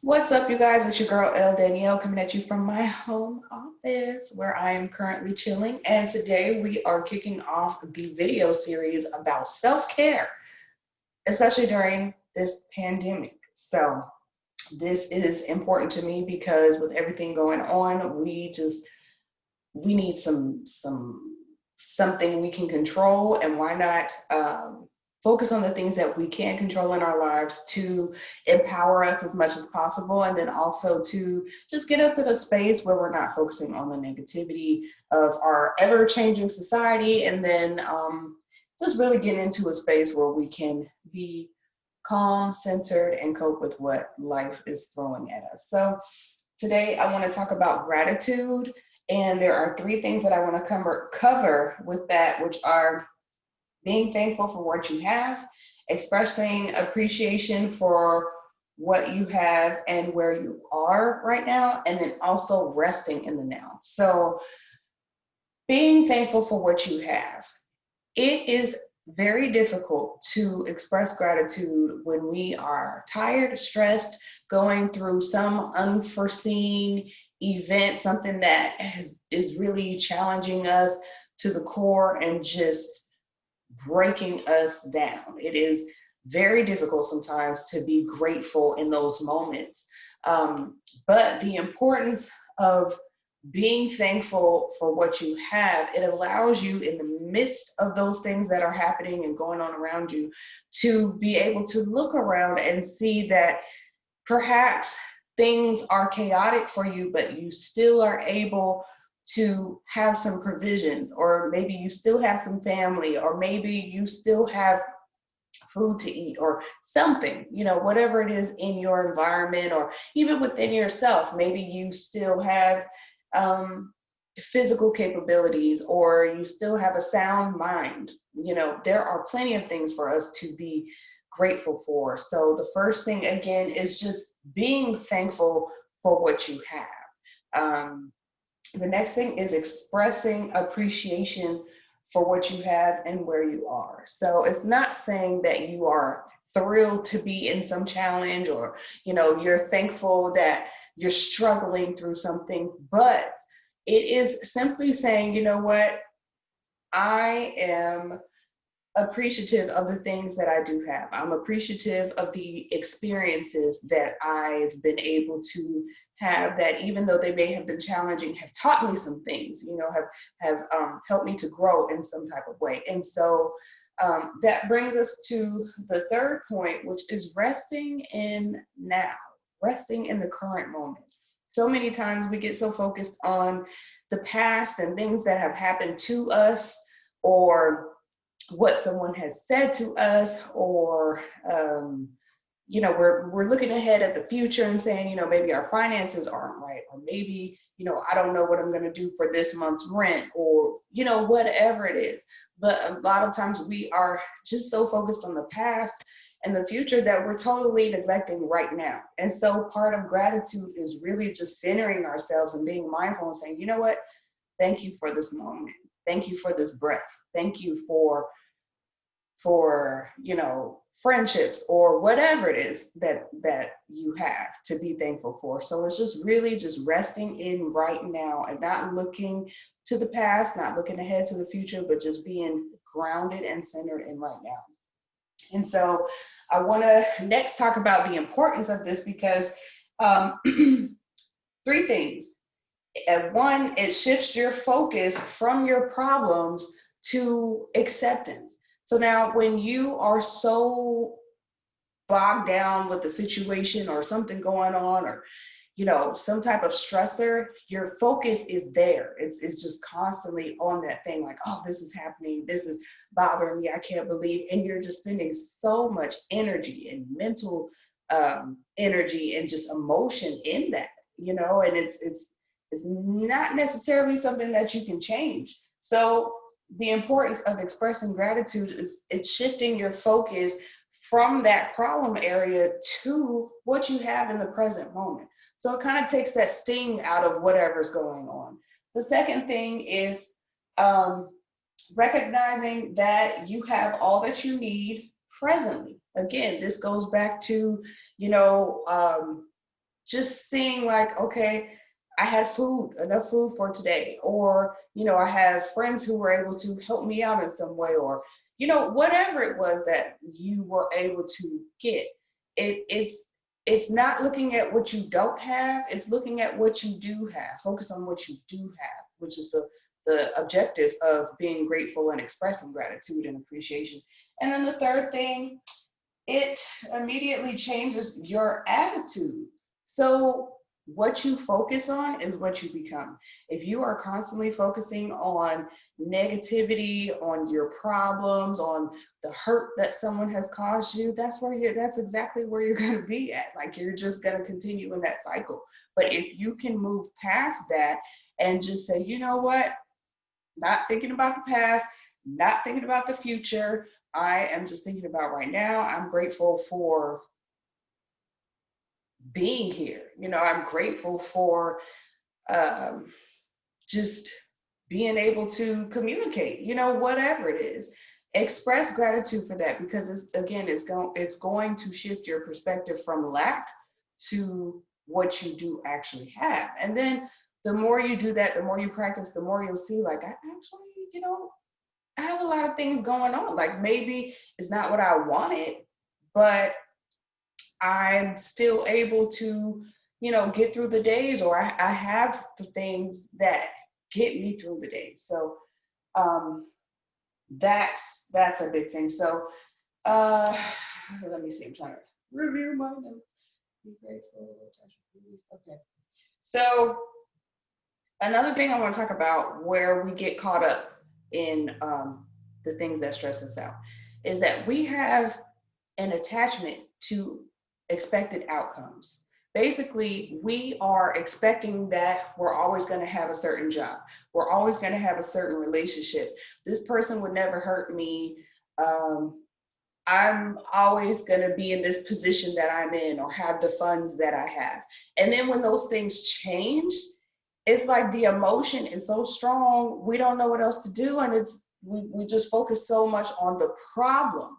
What's up, you guys? It's your girl, El Danielle, coming at you from my home office where I am currently chilling. And today we are kicking off the video series about self care, especially during this pandemic. So, this is important to me because with everything going on, we need something we can control, and why not focus on the things that we can control in our lives to empower us as much as possible, and then also to just get us in a space where we're not focusing on the negativity of our ever-changing society, and then just really get into a space where we can be calm, centered, and cope with what life is throwing at us. So today, I want to talk about gratitude, and there are three things that I want to cover with that, which are being thankful for what you have, expressing appreciation for what you have and where you are right now, and then also resting in the now. So, being thankful for what you have. It is very difficult to express gratitude when we are tired, stressed, going through some unforeseen event, something that is really challenging us to the core and just breaking us down. It is very difficult sometimes to be grateful in those moments. But the importance of being thankful for what you have, it allows you in the midst of those things that are happening and going on around you to be able to look around and see that perhaps things are chaotic for you, but you still are able to have some provisions, or maybe you still have some family, or maybe you still have food to eat or something, whatever it is in your environment or even within yourself. Maybe you still have physical capabilities, or you still have a sound mind. There are plenty of things for us to be grateful for. So the first thing again is just being thankful for what you have. The next thing is expressing appreciation for what you have and where you are. So it's not saying that you are thrilled to be in some challenge, or you're thankful that you're struggling through something, but it is simply saying, you know what, I am appreciative of the things that I do have. I'm appreciative of the experiences that I've been able to have, that even though they may have been challenging, have taught me some things, have helped me to grow in some type of way. And so that brings us to the third point, which is resting in now, resting in the current moment. So many times we get so focused on the past and things that have happened to us, or what someone has said to us, or we're looking ahead at the future and saying, maybe our finances aren't right, or maybe, I don't know what I'm going to do for this month's rent, or whatever it is. But a lot of times we are just so focused on the past and the future that we're totally neglecting right now. And so part of gratitude is really just centering ourselves and being mindful and saying, you know what, thank you for this moment, thank you for this breath, thank you for friendships, or whatever it is that you have to be thankful for. So it's just really just resting in right now and not looking to the past, not looking ahead to the future, but just being grounded and centered in right now. And so I want to next talk about the importance of this, because three things. One, it shifts your focus from your problems to acceptance. So now when you are so bogged down with the situation or something going on, or some type of stressor, your focus is there. It's just constantly on that thing, like, oh, this is happening, this is bothering me, I can't believe. And you're just spending so much energy and mental energy and just emotion in that, and it's not necessarily something that you can change. So the importance of expressing gratitude is it's shifting your focus from that problem area to what you have in the present moment. So it kind of takes that sting out of whatever's going on. The second thing is recognizing that you have all that you need presently. Again, this goes back to, just seeing like, okay, I had food, enough food for today, or, I have friends who were able to help me out in some way, or, whatever it was that you were able to get. It's not looking at what you don't have, it's looking at what you do have. Focus on what you do have, which is the objective of being grateful and expressing gratitude and appreciation. And then the third thing, it immediately changes your attitude. So, what you focus on is what you become. If you are constantly focusing on negativity, on your problems, on the hurt that someone has caused you, that's exactly where you're going to be at. Like, you're just going to continue in that cycle. But if you can move past that and just say, you know what, not thinking about the past, not thinking about the future. I am just thinking about right now. I'm grateful for being here. I'm grateful for um, just being able to communicate, whatever it is. Express gratitude for that, because it's going to shift your perspective from lack to what you do actually have. And then the more you do that, the more you practice, the more you'll see, like, I actually, I have a lot of things going on. Like, maybe it's not what I wanted, but I'm still able to, get through the days, or I have the things that get me through the day. So um, that's a big thing. So uh, let me see. I'm trying to review my notes. Be grateful. Okay. So another thing I want to talk about, where we get caught up in the things that stress us out, is that we have an attachment to expected outcomes. Basically, we are expecting that we're always going to have a certain job. We're always going to have a certain relationship. This person would never hurt me. Um, I'm always going to be in this position that I'm in, or have the funds that I have. And then when those things change, it's like the emotion is so strong, we don't know what else to do. And we just focus so much on the problem.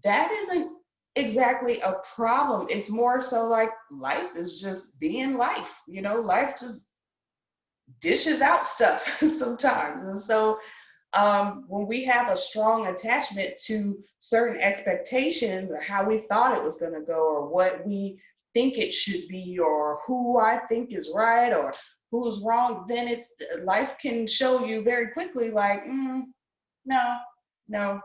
That isn't exactly a problem. It's more so like life is just being life. Life just dishes out stuff sometimes. And so when we have a strong attachment to certain expectations, or how we thought it was going to go, or what we think it should be, or who I think is right or who's wrong, then life can show you very quickly, like, no, no,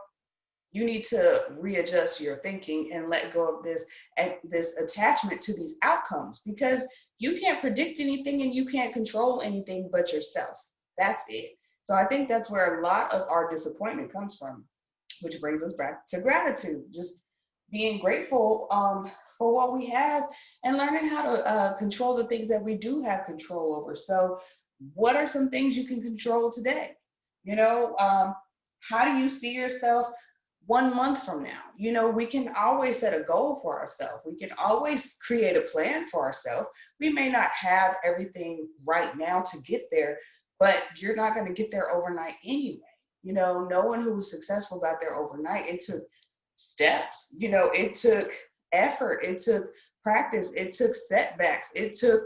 you need to readjust your thinking and let go of this attachment to these outcomes, because you can't predict anything and you can't control anything but yourself. That's it. So I think that's where a lot of our disappointment comes from, which brings us back to gratitude. Just being grateful for what we have, and learning how to control the things that we do have control over. So what are some things you can control today? How do you see yourself 1 month from now? We can always set a goal for ourselves. We can always create a plan for ourselves. We may not have everything right now to get there, but you're not going to get there overnight anyway. No one who was successful got there overnight. It took steps, it took effort, it took practice, it took setbacks, it took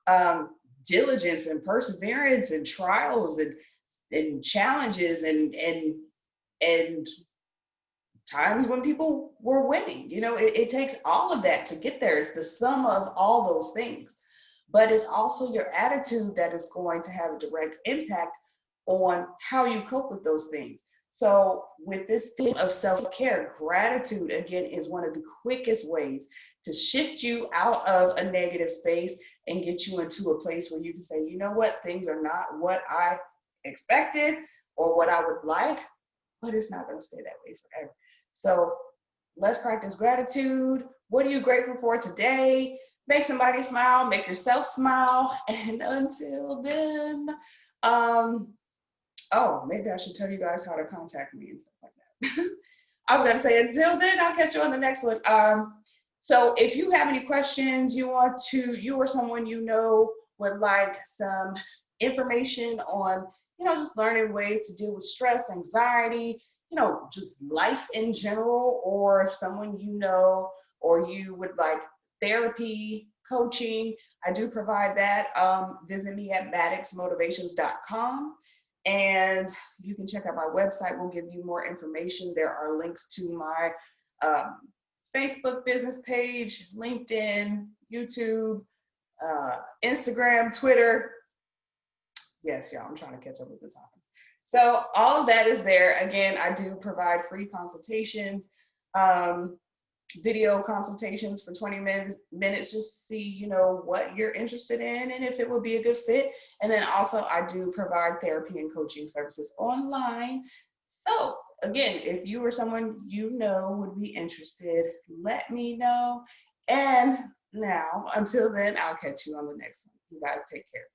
um, diligence and perseverance and trials and challenges and times when people were winning. It takes all of that to get there. It's the sum of all those things. But it's also your attitude that is going to have a direct impact on how you cope with those things. So, with this theme of self care, gratitude, again, is one of the quickest ways to shift you out of a negative space and get you into a place where you can say, you know what, things are not what I expected or what I would like, but it's not going to stay that way forever. So let's practice gratitude. What are you grateful for today? Make somebody smile, make yourself smile. And until then, maybe I should tell you guys how to contact me and stuff like that. I was going to say, until then, I'll catch you on the next one. So if you have any questions, you or someone would like some information on, just learning ways to deal with stress, anxiety, just life in general, or if someone or you would like therapy, coaching, I do provide that. Visit me at maddoxmotivations.com. And you can check out my website. We'll give you more information. There are links to my um, Facebook business page, LinkedIn, YouTube, Instagram, Twitter. Yes, y'all, I'm trying to catch up with the times. So all of that is there. Again, I do provide free consultations, video consultations for 20 minutes just to see, what you're interested in and if it would be a good fit. And then also I do provide therapy and coaching services online. So again, if you or someone would be interested, let me know. And now, until then, I'll catch you on the next one. You guys take care.